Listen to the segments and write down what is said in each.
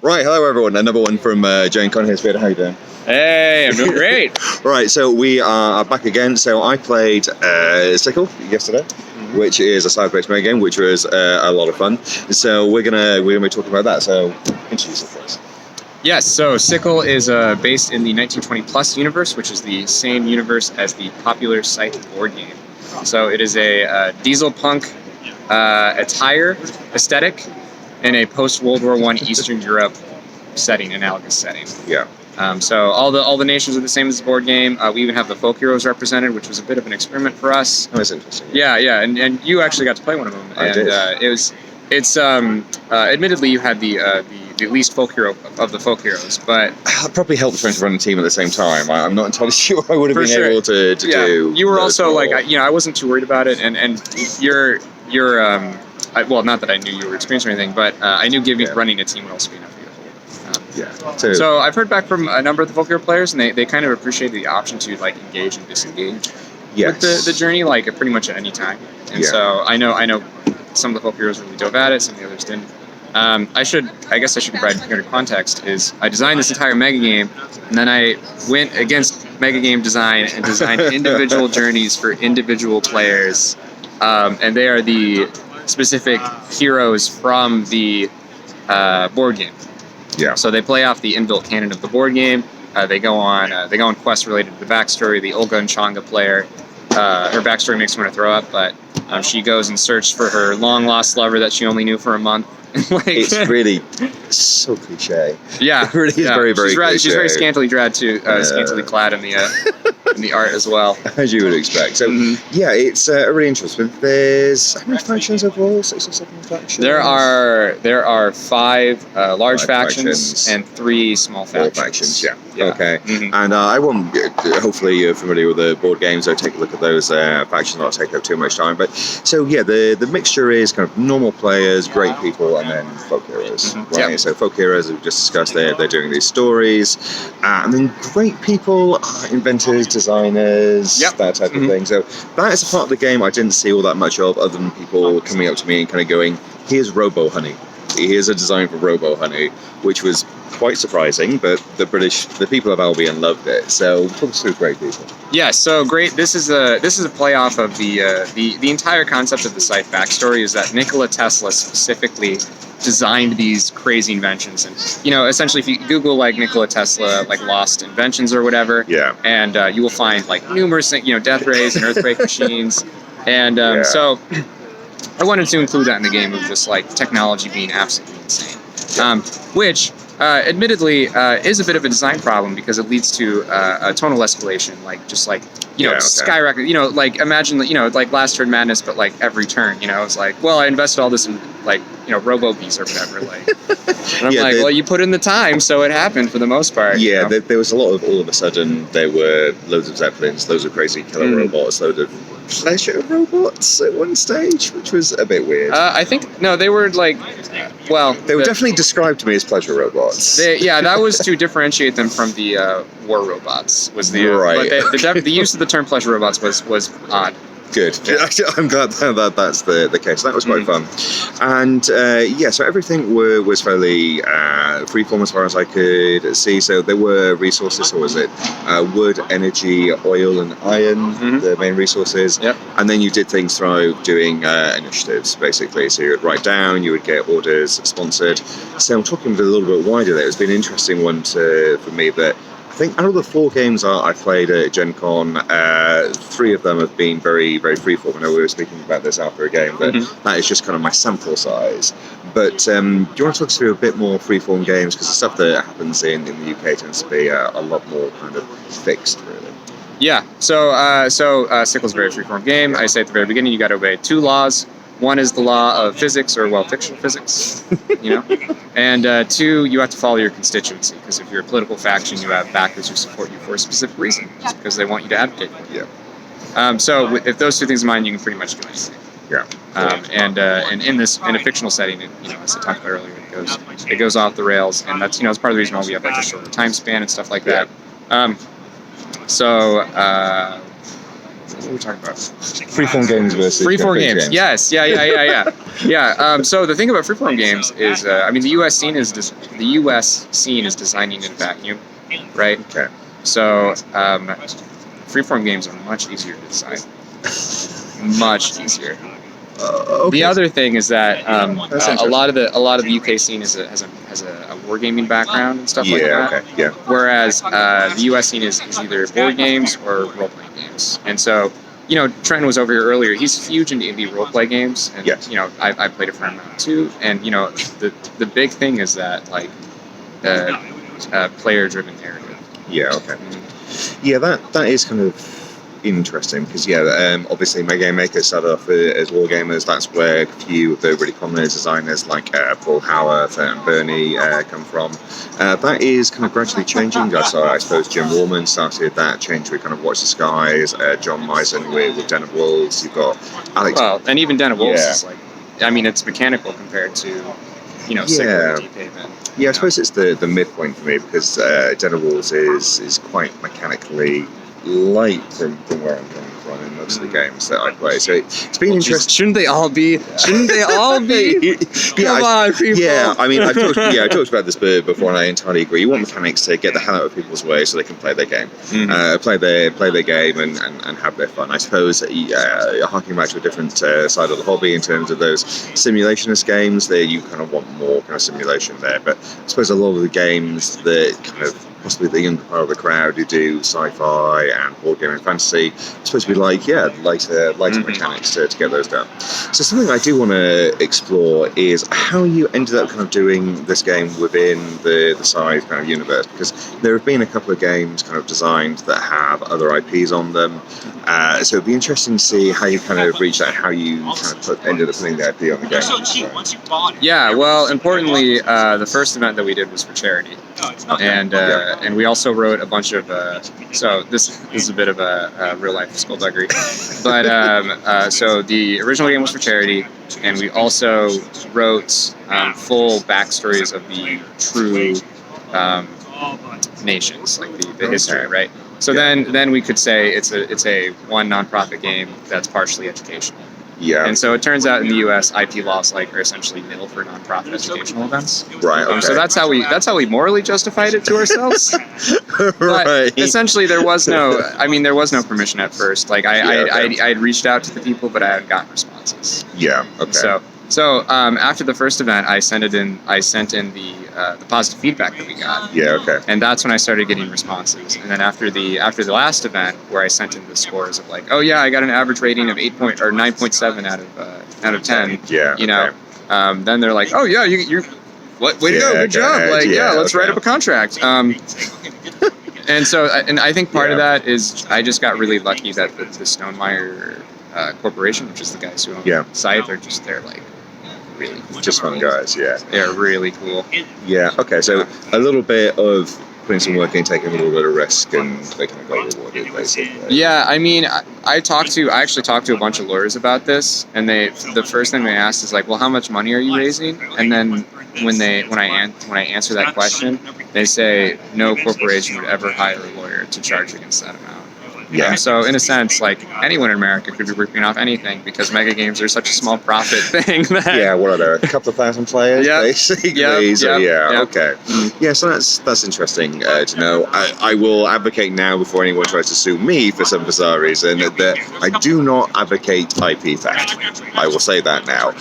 Right, hello everyone. Another one from Gencon here. How you doing? Hey, I'm doing great. Right, so we are back again. So I played Sickle yesterday, which is a Scythe Megagame, which was a lot of fun. So we're gonna be talking about that. So introduce it first. Yes, so Sickle is based in the 1920 Plus universe, which is the same universe as the popular Scythe board game. So it is a diesel punk attire aesthetic in a post-World War I Eastern Europe setting, analogous setting. Yeah. So all the nations are the same as the board game. We even have the folk heroes represented, which was a bit of an experiment for us. Oh, that's interesting. Yeah, and you actually got to play one of them. I did. It's admittedly you had the least folk hero of the folk heroes, but I'd probably helped trying to run a team at the same time. I'm not entirely sure I would have been sure. able to do. You were also more. like, I wasn't too worried about it, and you're well, not that I knew you were experienced or anything, but I knew running a team would also be enough for you to hold. So I've heard back from a number of the folk hero players, and they kind of appreciated the option to like engage and disengage with the journey, like pretty much at any time. And so I know some of the folk heroes really dove at it, some of the others didn't. I guess I should provide greater context. Is I designed this entire mega game, and then I went against mega game design and designed individual journeys for individual players, and they are the specific heroes from the board game. Yeah. So they play off the inbuilt canon of the board game. They go on quests related to the backstory. The Olga and Changa player, her backstory makes me want to throw up, but she goes and searches for her long lost lover that she only knew for a month. It's really so cliche. Yeah, it really is very cliche. She's very scantily clad too, scantily clad in the art as well, as you would expect. So yeah, it's really interesting. There's how many factions overall? 6 or 7 factions. There are 5 large factions and 3 small factions. Yeah. Okay. And I won't. Hopefully, you're familiar with the board games. So take a look at those factions. Not take up too much time. But so yeah, the mixture is kind of normal players, great people, and then folk heroes. Right. Yep. So folk heroes, as we just discussed, they're doing these stories, and then great people, inventors, designers, that type of thing. So that is a part of the game I didn't see all that much of, other than people coming up to me and kind of going, "Here's Robo Honey. Here's a design for Robo Honey," which was quite surprising, but the people of Albion loved it. So two great people. Yeah, so great. This is a play off of the entire concept of the Scythe backstory is that Nikola Tesla specifically designed these crazy inventions, and essentially if you Google like Nikola Tesla like lost inventions or whatever, and you will find like numerous death rays and earthquake machines, and so I wanted to include that in the game of just like technology being absolutely insane, which admittedly is a bit of a design problem because it leads to a tonal escalation, skyrocket. Like imagine like Last Turn Madness, but like every turn, it's like, well, I invested all this in like Robo Bees or whatever, like, and I'm well, you put in the time, so it happened for the most part. Yeah, there was a lot of all of a sudden there were loads of Zeppelins, loads of crazy killer robots, loads of pleasure robots at one stage, which was a bit weird. I think no, they were like, well, they were definitely described to me as pleasure robots. That was to differentiate them from the war robots. Was the the use of the term pleasure robots was odd. Good. I'm glad that's the case. That was quite fun. And so everything was fairly freeform as far as I could see. So there were resources, or was it wood, energy, oil, and iron, the main resources. Yep. And then you did things through doing initiatives, basically. So you would write down, you would get orders sponsored. So I'm talking a little bit wider there. It's been an interesting one for me that I think out of the 4 games I played at GenCon, 3 of them have been very, very freeform. I know we were speaking about this after a game, but that is just kind of my sample size. But do you want to talk us through a bit more freeform games? Because the stuff that happens in the UK tends to be a lot more kind of fixed, really. Yeah, so Sickle's a very freeform game. I say at the very beginning, you got to obey 2 laws. One is the law of physics, or fictional physics, and 2, you have to follow your constituency, because if you're a political faction, you have backers who support you for a specific reason, just because they want you to advocate for them. Yeah. So if those 2 things in mind, you can pretty much do anything. Yeah. And in a fictional setting, as I talked about earlier, it goes off the rails, and that's it's part of the reason why we have like a shorter time span and stuff like that. What were we talking about? Freeform games versus Freeform big games. Yes. Yeah. So the thing about freeform games is, I mean, the U.S. scene is designing in a vacuum, right? Okay. So freeform games are much easier to design. Much easier. Okay. The other thing is that a lot of the UK scene has a wargaming background and stuff like that. Okay. Yeah. Whereas the US scene is either board games or role playing games. And so, you know, Trenton was over here earlier. He's huge into indie role play games, and you know, I played a fair amount too. And you know, the big thing is that like player driven narrative. Yeah. Okay. Yeah, that is kind of interesting because obviously Mega Game Maker started off as wargamers. That's where a few of the really prominent designers like Paul Howarth and Bernie come from. That is kind of gradually changing. So I suppose Jim Warman started that change with kind of Watch the Skies, John Misen with Den of Wolves. You've got Alex. Well, and even Den of Wolves is like, I mean, it's mechanical compared to, you know, Sickle or Deep Haven. Yeah, I suppose it's the midpoint for me because Den of Wolves is quite mechanically light from where I'm coming from in most of the games that I play. So it's been interesting. Shouldn't they all be? Come on, people. Yeah, I mean, I've talked about this before, and I entirely agree. You want mechanics to get the hell out of people's way so they can play their game, play their game, and have their fun. I suppose harking back to a different side of the hobby in terms of those simulationist games, there you kind of want more kind of simulation there. But I suppose a lot of the games that kind of possibly the younger part of the crowd who do sci-fi and board game and fantasy, it's supposed to be like, lighter mechanics to get those done. So something I do want to explore is how you ended up kind of doing this game within the Scythe kind of universe, because there have been a couple of games kind of designed that have other IPs on them. So it'd be interesting to see how you kind of reached that, how you kind of ended up putting the IP on the game. Yeah, well, importantly, the first event that we did was for charity. And we also wrote a bunch of so this is a bit of a real life skullduggery, but so the original game was for charity, and we also wrote full backstories of the true nations, like the history, right? So then we could say it's a one nonprofit game that's partially educational. Yeah. And so it turns out in the U.S., IP laws are essentially nil for nonprofit educational events. Right. Okay. So that's how we morally justified it to ourselves. Right. But essentially, there was no permission at first. Like I'd reached out to the people, but I hadn't gotten responses. Yeah. Okay. So after the first event, I sent in the positive feedback that we got. Yeah. Okay. And that's when I started getting responses. And then after the last event, where I sent in the scores of like, oh yeah, I got an average rating of 9.7 out of 10. Yeah. You know, then they're like, oh yeah, you're way to go, good job. Like let's write up a contract. And so I think part of that is I just got really lucky that the Stonemeyer Corporation, which is the guys who own Scythe, they're like really cool. Just fun guys, yeah. They're really cool. Yeah, okay, so a little bit of putting some work in, taking a little bit of risk, and they kind of got rewarded, basically. Yeah, I mean, I actually talked to a bunch of lawyers about this, and the first thing they asked is like, well, how much money are you raising? And then when I answer that question, they say no corporation would ever hire a lawyer to charge against that amount. Yeah. So in a sense, like anyone in America could be ripping off anything because mega games are such a small profit thing. That what are there? A couple of thousand players, basically. Okay. Yeah, so that's interesting to know. I will advocate now before anyone tries to sue me for some bizarre reason that I do not advocate IP theft. I will say that now.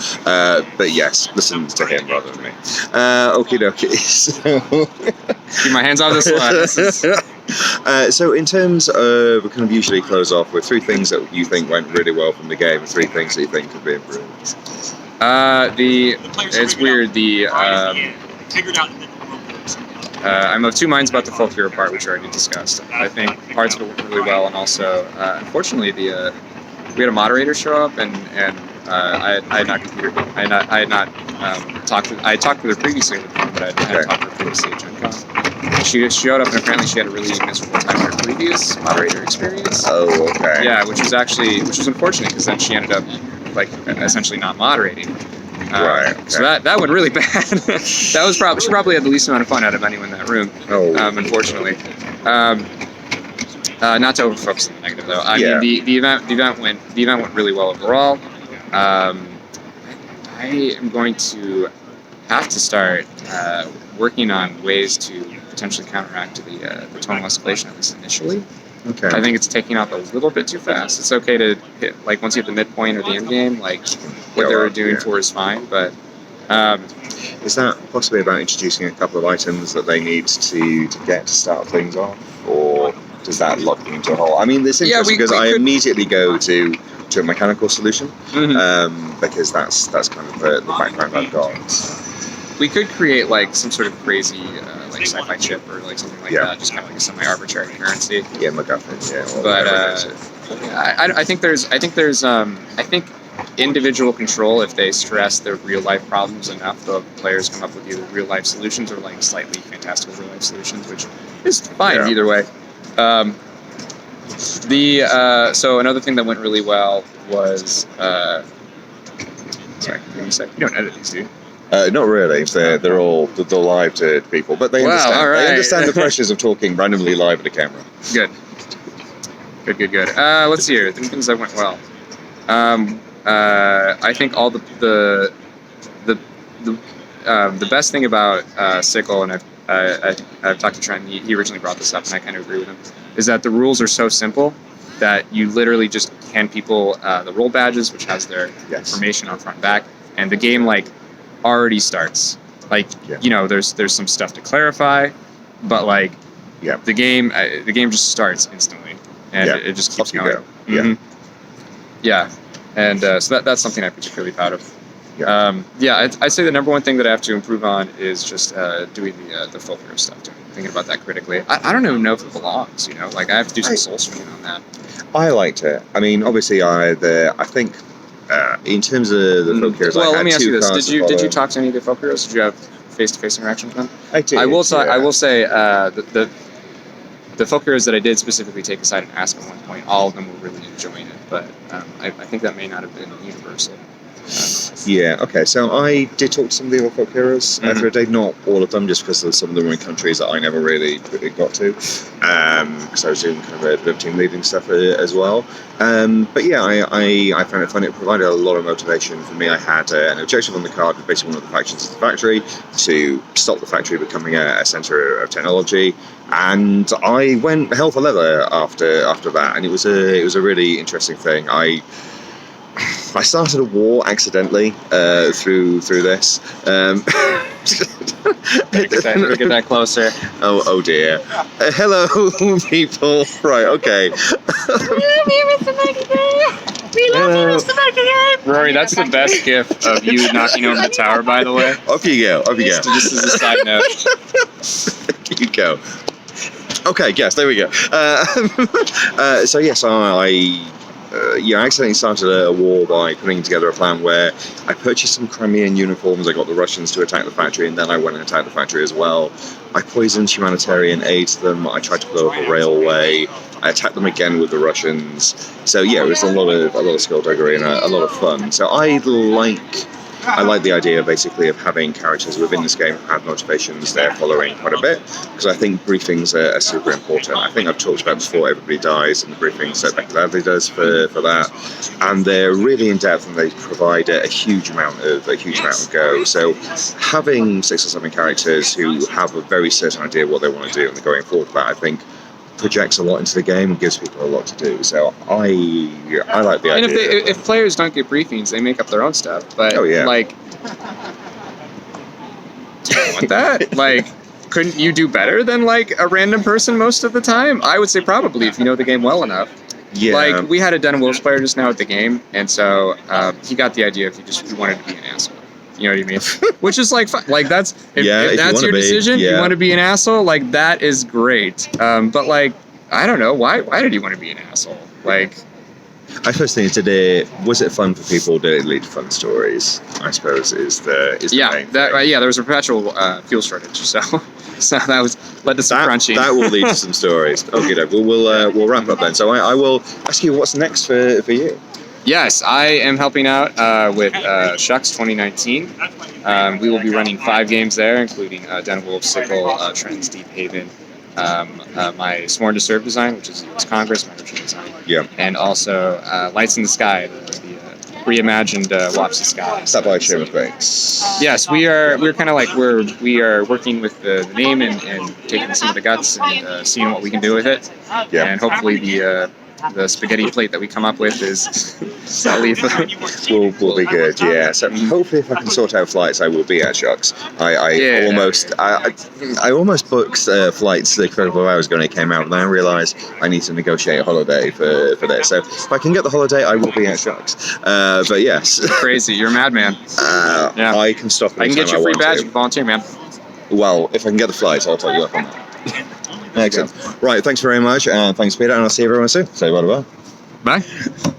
But yes, listen to him rather than me. Okie dokie. So keep my hands off this one. So in terms of, we kind of usually close off with 3 things that you think went really well from the game and 3 things that you think could be improved. It's weird. I'm of 2 minds about the folk hero part, which we already discussed. I think parts of it worked really well, and also, unfortunately, we had a moderator show up, and I had not talked with her previously, but I hadn't talked to her previously at GenCon. She showed up, and apparently she had a really miserable time in her previous moderator experience. Oh, okay. Yeah, which was unfortunate, because then she ended up like essentially not moderating. Right. Okay. So that went really bad. She probably had the least amount of fun out of anyone in that room. Oh. Unfortunately. Not to overfocus on the negative though. I Yeah. mean, the event went really well overall. I am going to have to start working on ways to potentially counteract the tonal escalation, at least initially. Okay. I think it's taking off a little bit too fast. It's okay to hit, like, once you hit the midpoint or the end game, like, what they were doing for is fine, but... is that possibly about introducing a couple of items that they need to get to start things off, or does that lock them into a hole? I mean, this is interesting because I immediately go to a mechanical solution, because that's kind of the background I've got. We could create, like, some sort of crazy, like, sci-fi chip or, like, something like that, just kind of like a semi-arbitrary currency. Yeah, MacGuffin, yeah. But I think individual control, if they stress their real-life problems enough, the players come up with either real-life solutions or, like, slightly fantastical real-life solutions, which is fine either way. So another thing that went really well was... sorry, give me a sec. You don't edit these, do you? Not really. They're all live to people, but they understand. All right. They understand the pressures of talking randomly live at a camera. Good. Let's see here. Things that went well. I think all the best thing about Sickle, and I've talked to Trent. He originally brought this up, and I kind of agree with him. Is that the rules are so simple that you literally just hand people the roll badges, which has their information on front and back, and the game already starts. There's some stuff to clarify, but the game just starts instantly, and it just keeps going. And so that's something I'm particularly proud of. I'd say the number one thing that I have to improve on is just doing the folk hero stuff, thinking about that critically. I don't even know if it belongs, I have to do some soul swinging on that. I liked it. I mean, obviously, I think in terms of the folk heroes, let me ask you this: Did you talk to any of the folk heroes? Did you have face-to-face interaction with them? I did. I will say the folk heroes that I did specifically take aside and ask at one point, all of them were really enjoying it, but I think that may not have been universal. Yeah, okay, so I did talk to some of the other folk heroes through a day, not all of them, just because some of them were in countries that I never really got to, because I was doing kind of a bit of team leading stuff as well. But yeah, I found it fun. It provided a lot of motivation for me. I had an objective on the card with basically one of the factions of the factory to stop the factory becoming a centre of technology, and I went hell for leather after that, and it was a really interesting thing. I started a war accidentally through this. Get that closer. Oh dear. Hello, people. Right, okay. We love you, Mr. Megagame. Rory, that's the best gif of you knocking over the tower, by the way. Off you go. Just as a side note. You go. Okay, yes, there we go. So yes, I accidentally started a war by putting together a plan where I purchased some Crimean uniforms, I got the Russians to attack the factory, and then I went and attacked the factory as well. I poisoned humanitarian aid to them, I tried to blow up a railway, I attacked them again with the Russians. So yeah, it was a lot of skullduggery and a lot of fun. So I like the idea basically of having characters within this game who have motivations they're following quite a bit, because I think briefings are super important. I think I've talked about before Everybody Dies and the briefings that Becky Ladley does for that, and they're really in depth and they provide a huge amount of go. So having 6 or 7 characters who have a very certain idea of what they want to do and they're going forward with that, I think projects a lot into the game and gives people a lot to do. So I like the idea. And if players don't get briefings, they make up their own stuff. But do you want that? Couldn't you do better than a random person most of the time? I would say probably, if you know the game well enough. Yeah. We had a Den of Wolves player just now at the game, and so he got the idea if he wanted to be an asshole. You know what I mean? Which is fun. That's if that's your decision. You want to be an asshole. That is great. But I don't know why did he want to be an asshole? I first think today, was it fun for people? Did it lead to fun stories? I suppose is the main thing. There was a perpetual fuel shortage, so that led to some crunching. That will lead to some stories. Okay, we'll wrap up then. So I will ask you what's next for you. Yes, I am helping out with Shucks 2019. We will be running 5 games there, including Den of Wolves, Sickle, Trent's Deep Haven, my Sworn to Serve design, which is U.S. Congress, my original design, Yeah. and also Lights in the Sky, the reimagined Watch the Sky. Is that by Chair of Banks? Yes, we're kind of like we are working with the name and taking some of the guts and seeing what we can do with it. Yeah. And hopefully the spaghetti plate that we come up with is not lethal. will be good, yeah. So hopefully if I can sort out flights, I will be at Shucks. I almost booked flights a couple of hours ago when it came out, and then I realised I need to negotiate a holiday for this. So if I can get the holiday, I will be at Shucks. But yes. Crazy, you're a madman. Yeah. I can stop I can get you a free badge if you volunteer, man. Well, if I can get the flights, I'll take you up on that. Excellent. Right, thanks very much, and thanks, Peter, and I'll see everyone soon. Say bye-bye. Bye.